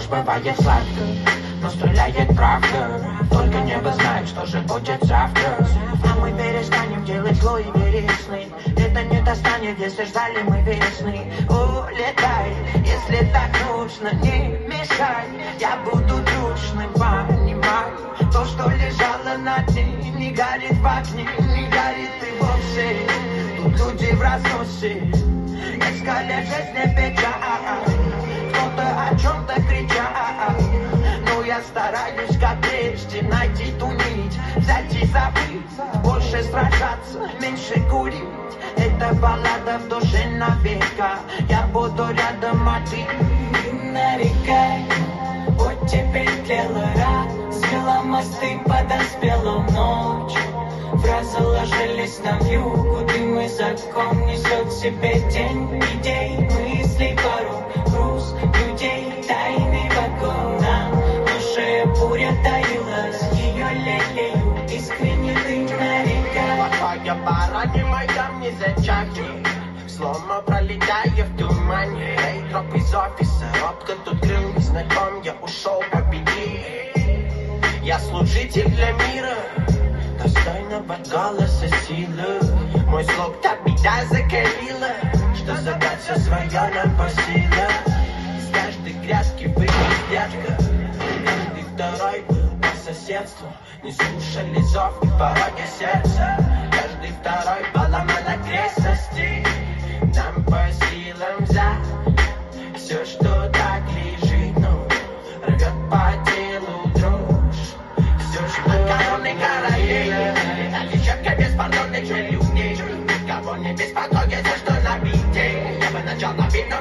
ложь бывает сладко, но стреляет правда. Только небо знает, что же будет завтра. А мы перестанем делать зло и грешный. Это не достанет, если ждали мы весны. Улетай, если так нужно, не мешай. Я буду трушным, понимай. То, что лежало на дне, не горит в огне, не горит и вовсе. Тут люди в разносе, искали жизнь печаль. Кто-то о чем-то кричал, но я стараюсь, как прежде, найти ту нить, взять и забыть, больше сражаться, меньше курить. Это баллада в душе навека, я буду рядом, а ты нарекай. Вот теперь тлела развела мосты, подоспела ночь. Фразы ложились на вьюгу, дым и закон несет в себе тень идей, мыслей, порой груз людей, тайный вагон. На душе буря таилась, ее лелею искренне ты нарекай. Плохая пора, не моя, не зачахни, словно пролетая в тумане. Эй, дроп из офиса, робко тут крыл незнаком, я ушел победить. Я служитель для мира, достойного голоса силы. Мой слог та беда закалила, что задаться свое нам по силам. Из каждой грядки выпал дядька, каждый второй был по соседству. Не слушали зов и пороги сердца, каждый второй поломал окрестности. Нам по силам взять все, что так лежит, ну, рвет по телу дрожь. Все, что макароны королей, летали четко без пардонных людей. Никого не беспокоит, за что набить. Я бы начал на видном.